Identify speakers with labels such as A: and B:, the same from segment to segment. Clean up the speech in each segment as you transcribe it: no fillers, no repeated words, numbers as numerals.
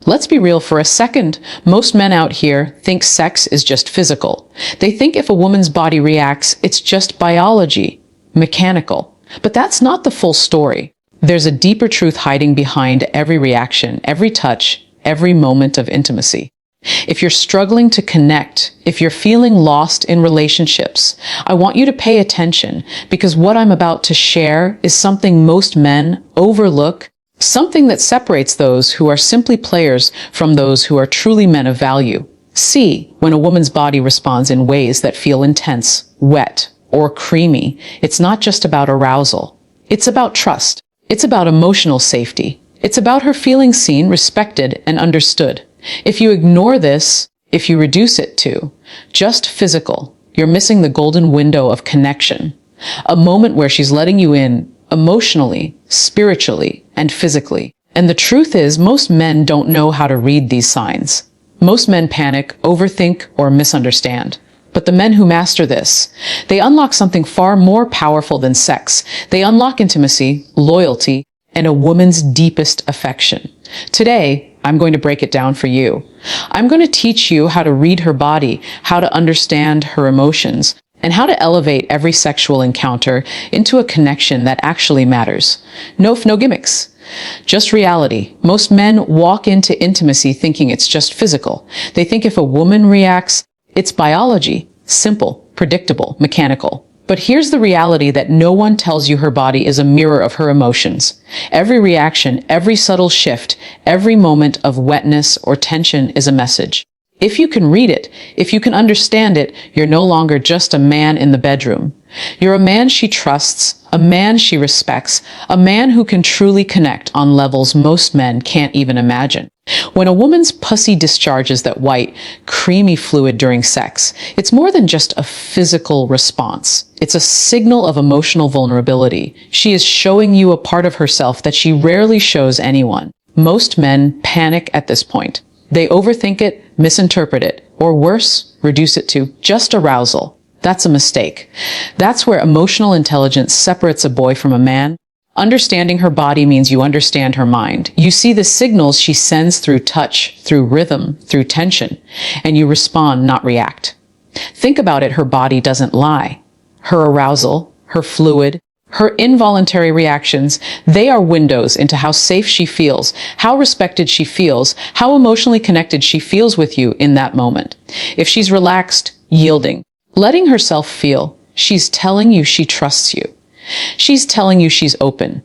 A: Let's be real for a second. Most men out here think sex is just physical. They think if a woman's body reacts, it's just biology, mechanical. But that's not the full story. There's a deeper truth hiding behind every reaction, every touch, every moment of intimacy. If you're struggling to connect, if you're feeling lost in relationships, I want you to pay attention, because what I'm about to share is something most men overlook, something that separates those who are simply players from those who are truly men of value. See, when a woman's body responds in ways that feel intense, wet, or creamy, it's not just about arousal. It's about trust. It's about emotional safety. It's about her feeling seen, respected, and understood. If you ignore this, if you reduce it to just physical, you're missing the golden window of connection. A moment where she's letting you in emotionally, spiritually, and physically. And the truth is, most men don't know how to read these signs. Most men panic, overthink, or misunderstand. But the men who master this, they unlock something far more powerful than sex. They unlock intimacy, loyalty, and a woman's deepest affection. Today, I'm going to break it down for you. I'm going to teach you how to read her body, how to understand her emotions, and how to elevate every sexual encounter into a connection that actually matters. No gimmicks. Just reality. Most men walk into intimacy thinking it's just physical. They think if a woman reacts, it's biology, simple, predictable, mechanical. But here's the reality that no one tells you: her body is a mirror of her emotions. Every reaction, every subtle shift, every moment of wetness or tension is a message. If you can read it, if you can understand it, you're no longer just a man in the bedroom. You're a man she trusts, a man she respects, a man who can truly connect on levels most men can't even imagine. When a woman's pussy discharges that white, creamy fluid during sex, it's more than just a physical response. It's a signal of emotional vulnerability. She is showing you a part of herself that she rarely shows anyone. Most men panic at this point. They overthink it, misinterpret it, or worse, reduce it to just arousal. That's a mistake. That's where emotional intelligence separates a boy from a man. Understanding her body means you understand her mind. You see the signals she sends through touch, through rhythm, through tension, and you respond, not react. Think about it, her body doesn't lie. Her arousal, her fluid, her involuntary reactions, they are windows into how safe she feels, how respected she feels, how emotionally connected she feels with you in that moment. If she's relaxed, yielding, letting herself feel, she's telling you she trusts you. She's telling you she's open.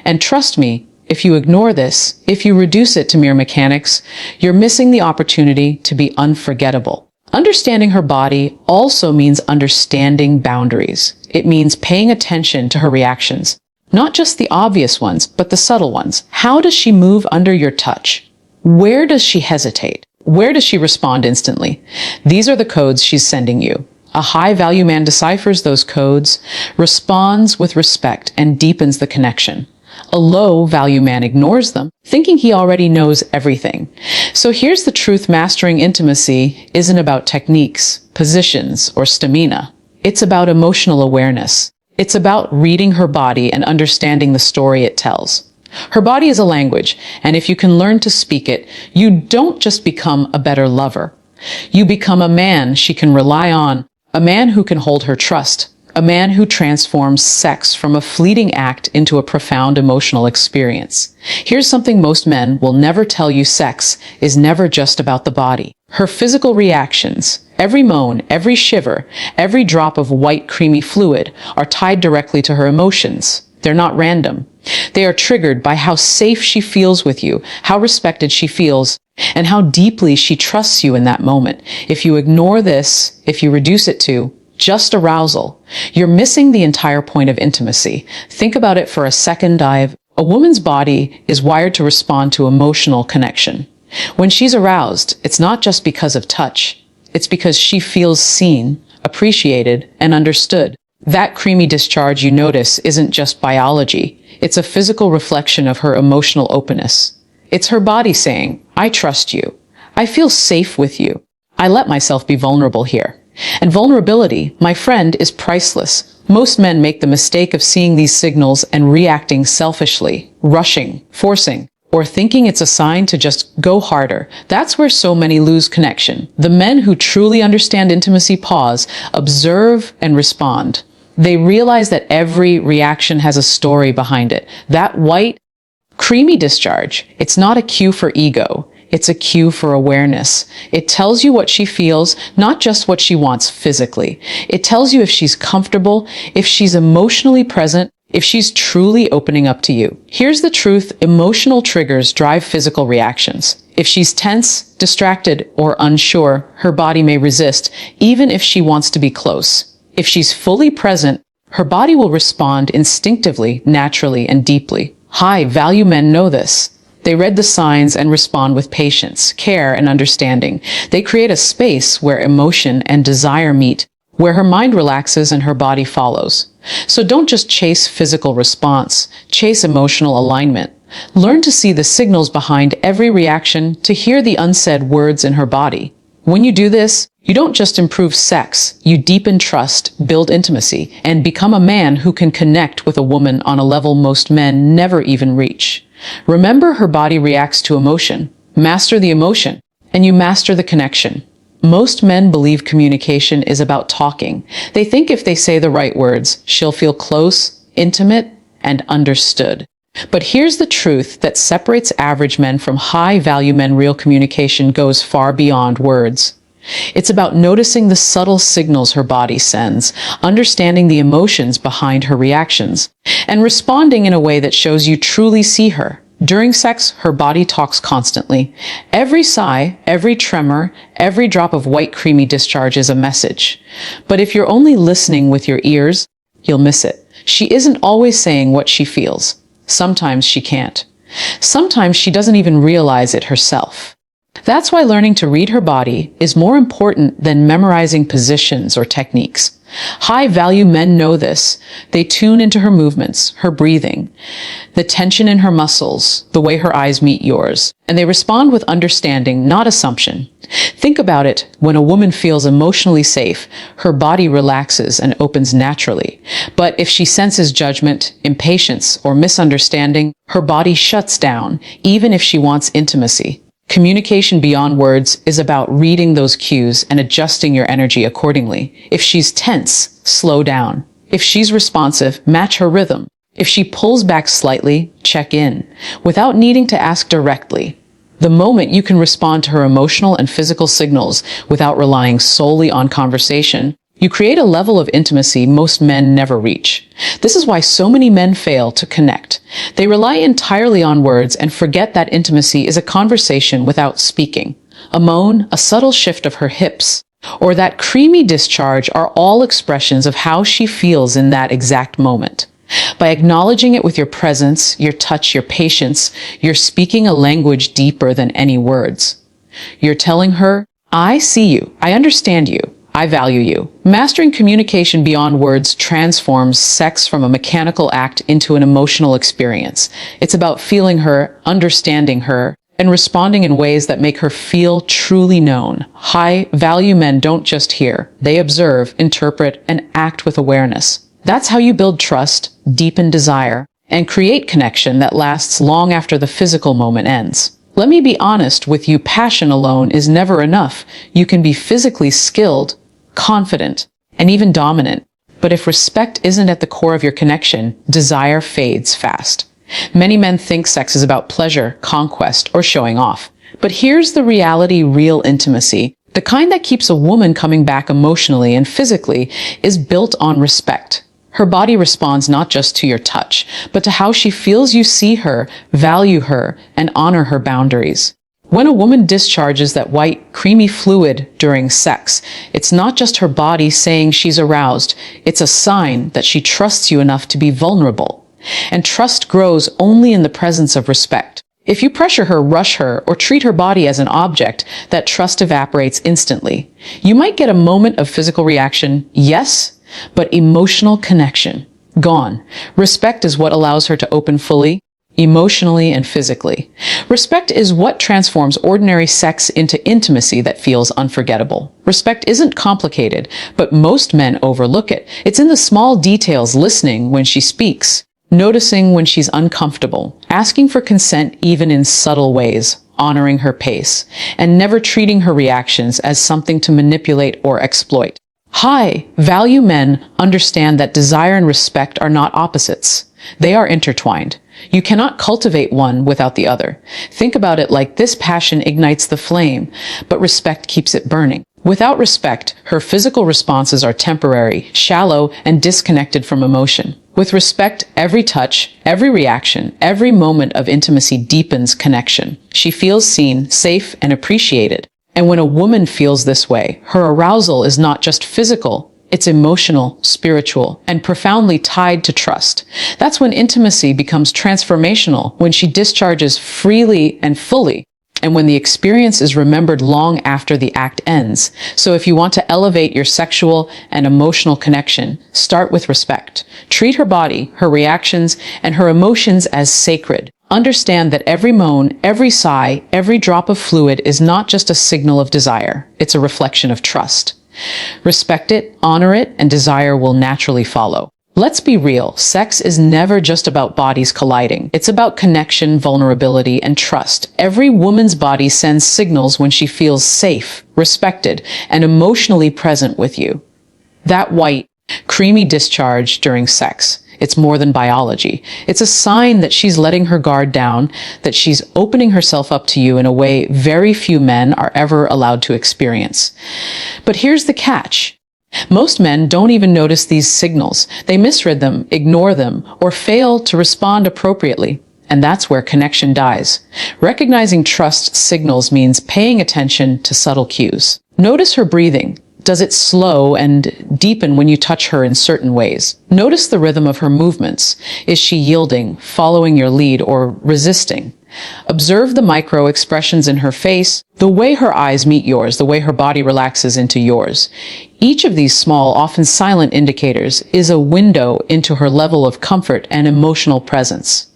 A: And trust me, if you ignore this, if you reduce it to mere mechanics, you're missing the opportunity to be unforgettable. Understanding her body also means understanding boundaries. It means paying attention to her reactions. Not just the obvious ones, but the subtle ones. How does she move under your touch? Where does she hesitate? Where does she respond instantly? These are the codes she's sending you. A high-value man deciphers those codes, responds with respect, and deepens the connection. A low-value man ignores them, thinking he already knows everything. So here's the truth: mastering intimacy isn't about techniques, positions, or stamina. It's about emotional awareness. It's about reading her body and understanding the story it tells. Her body is a language, and if you can learn to speak it, you don't just become a better lover. You become a man she can rely on, a man who can hold her trust, a man who transforms sex from a fleeting act into a profound emotional experience. Here's something most men will never tell you: sex is never just about the body. Her physical reactions, every moan, every shiver, every drop of white, creamy fluid, are tied directly to her emotions. They're not random. They are triggered by how safe she feels with you, how respected she feels, and how deeply she trusts you in that moment. If you ignore this, if you reduce it to just arousal, you're missing the entire point of intimacy. Think about it for a second, Dive. A woman's body is wired to respond to emotional connection. When she's aroused, it's not just because of touch. It's because she feels seen, appreciated, and understood. That creamy discharge you notice isn't just biology. It's a physical reflection of her emotional openness. It's her body saying, "I trust you. I feel safe with you. I let myself be vulnerable here." And vulnerability, my friend, is priceless. Most men make the mistake of seeing these signals and reacting selfishly, rushing, forcing, or thinking it's a sign to just go harder. That's where so many lose connection. The men who truly understand intimacy pause, observe, and respond. They realize that every reaction has a story behind it. That white, creamy discharge, it's not a cue for ego. It's a cue for awareness. It tells you what she feels, not just what she wants physically. It tells you if she's comfortable, if she's emotionally present, if she's truly opening up to you. Here's the truth: emotional triggers drive physical reactions. If she's tense, distracted, or unsure, her body may resist, even if she wants to be close. If she's fully present, her body will respond instinctively, naturally, and deeply. High-value men know this. They read the signs and respond with patience, care, and understanding. They create a space where emotion and desire meet, where her mind relaxes and her body follows. So don't just chase physical response, chase emotional alignment. Learn to see the signals behind every reaction, to hear the unsaid words in her body. When you do this, you don't just improve sex, you deepen trust, build intimacy, and become a man who can connect with a woman on a level most men never even reach. Remember, her body reacts to emotion. Master the emotion, and you master the connection. Most men believe communication is about talking. They think if they say the right words, she'll feel close, intimate, and understood. But here's the truth that separates average men from high-value men. Real communication goes far beyond words. It's about noticing the subtle signals her body sends, understanding the emotions behind her reactions, and responding in a way that shows you truly see her. During sex, her body talks constantly. Every sigh, every tremor, every drop of white creamy discharge is a message. But if you're only listening with your ears, you'll miss it. She isn't always saying what she feels. Sometimes she can't. Sometimes she doesn't even realize it herself. That's why learning to read her body is more important than memorizing positions or techniques. High-value men know this. They tune into her movements, her breathing, the tension in her muscles, the way her eyes meet yours, and they respond with understanding, not assumption. Think about it. When a woman feels emotionally safe, her body relaxes and opens naturally. But if she senses judgment, impatience, or misunderstanding, her body shuts down, even if she wants intimacy. Communication beyond words is about reading those cues and adjusting your energy accordingly. If she's tense, slow down. If she's responsive, match her rhythm. If she pulls back slightly, check in, without needing to ask directly. The moment you can respond to her emotional and physical signals without relying solely on conversation, you create a level of intimacy most men never reach. This is why so many men fail to connect. They rely entirely on words and forget that intimacy is a conversation without speaking. A moan, a subtle shift of her hips, or that creamy discharge are all expressions of how she feels in that exact moment. By acknowledging it with your presence, your touch, your patience, you're speaking a language deeper than any words. You're telling her, I see you, I understand you, I value you. Mastering communication beyond words transforms sex from a mechanical act into an emotional experience. It's about feeling her, understanding her, and responding in ways that make her feel truly known. High-value men don't just hear. They observe, interpret, and act with awareness. That's how you build trust, deepen desire, and create connection that lasts long after the physical moment ends. Let me be honest with you, passion alone is never enough. You can be physically skilled, confident, and even dominant. But if respect isn't at the core of your connection, desire fades fast. Many men think sex is about pleasure, conquest, or showing off. But here's the reality: real intimacy, the kind that keeps a woman coming back emotionally and physically, is built on respect. Her body responds not just to your touch, but to how she feels you see her, value her, and honor her boundaries. When a woman discharges that white, creamy fluid during sex, it's not just her body saying she's aroused. It's a sign that she trusts you enough to be vulnerable. And trust grows only in the presence of respect. If you pressure her, rush her, or treat her body as an object, that trust evaporates instantly. You might get a moment of physical reaction, yes, but emotional connection, gone. Respect is what allows her to open fully, emotionally and physically. Respect is what transforms ordinary sex into intimacy that feels unforgettable. Respect isn't complicated, but most men overlook it. It's in the small details: listening when she speaks, noticing when she's uncomfortable, asking for consent even in subtle ways, honoring her pace, and never treating her reactions as something to manipulate or exploit. High-value men understand that desire and respect are not opposites. They are intertwined. You cannot cultivate one without the other. Think about it like this: passion ignites the flame, but respect keeps it burning. Without respect, her physical responses are temporary, shallow, and disconnected from emotion. With respect, every touch, every reaction, every moment of intimacy deepens connection. She feels seen, safe, and appreciated. And when a woman feels this way, her arousal is not just physical, it's emotional, spiritual, and profoundly tied to trust. That's when intimacy becomes transformational, when she discharges freely and fully, and when the experience is remembered long after the act ends. So if you want to elevate your sexual and emotional connection, start with respect. Treat her body, her reactions, and her emotions as sacred. Understand that every moan, every sigh, every drop of fluid is not just a signal of desire. It's a reflection of trust. Respect it, honor it, and desire will naturally follow. Let's be real. Sex is never just about bodies colliding. It's about connection, vulnerability, and trust. Every woman's body sends signals when she feels safe, respected, and emotionally present with you. That white, creamy discharge during sex, it's more than biology. It's a sign that she's letting her guard down, that she's opening herself up to you in a way very few men are ever allowed to experience. But here's the catch. Most men don't even notice these signals. They misread them, ignore them, or fail to respond appropriately. And that's where connection dies. Recognizing trust signals means paying attention to subtle cues. Notice her breathing. Does it slow and deepen when you touch her in certain ways? Notice the rhythm of her movements. Is she yielding, following your lead, or resisting? Observe the micro expressions in her face, the way her eyes meet yours, the way her body relaxes into yours. Each of these small, often silent indicators is a window into her level of comfort and emotional presence.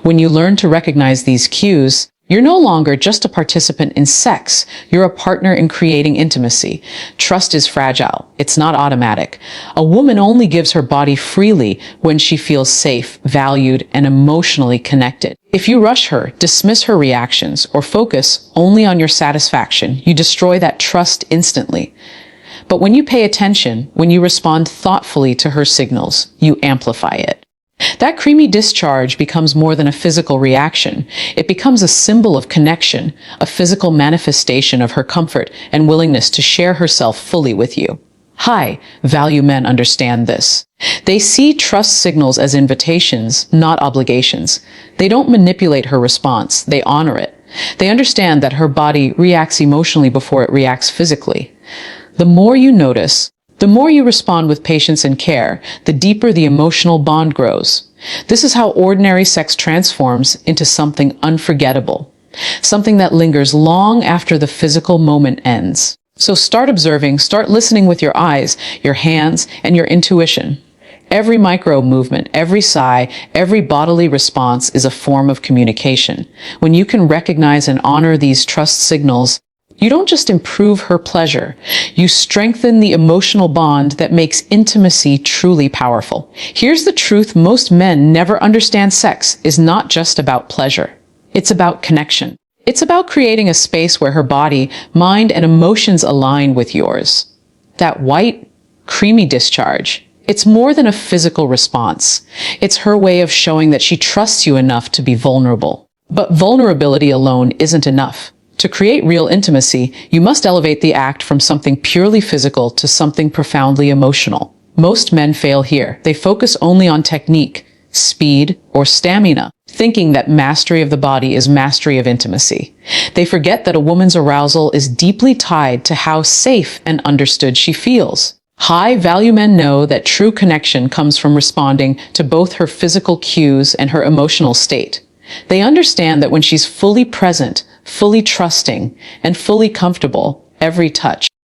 A: When you learn to recognize these cues, you're no longer just a participant in sex. You're a partner in creating intimacy. Trust is fragile. It's not automatic. A woman only gives her body freely when she feels safe, valued, and emotionally connected. If you rush her, dismiss her reactions, or focus only on your satisfaction, you destroy that trust instantly. But when you pay attention, when you respond thoughtfully to her signals, you amplify it. That creamy discharge becomes more than a physical reaction. It becomes a symbol of connection, a physical manifestation of her comfort and willingness to share herself fully with you. High-value men understand this. They see trust signals as invitations, not obligations. They don't manipulate her response, they honor it. They understand that her body reacts emotionally before it reacts physically. The more you notice, the more you respond with patience and care, the deeper the emotional bond grows. This is how ordinary sex transforms into something unforgettable, something that lingers long after the physical moment ends. So start observing, start listening with your eyes, your hands, and your intuition. Every micro movement, every sigh, every bodily response is a form of communication. When you can recognize and honor these trust signals, you don't just improve her pleasure, you strengthen the emotional bond that makes intimacy truly powerful. Here's the truth: most men never understand sex is not just about pleasure. It's about connection. It's about creating a space where her body, mind, and emotions align with yours. That white, creamy discharge, it's more than a physical response. It's her way of showing that she trusts you enough to be vulnerable. But vulnerability alone isn't enough. To create real intimacy, you must elevate the act from something purely physical to something profoundly emotional. Most men fail here. They focus only on technique, speed, or stamina, thinking that mastery of the body is mastery of intimacy. They forget that a woman's arousal is deeply tied to how safe and understood she feels. High-value men know that true connection comes from responding to both her physical cues and her emotional state. They understand that when she's fully present, fully trusting, and fully comfortable, every touch,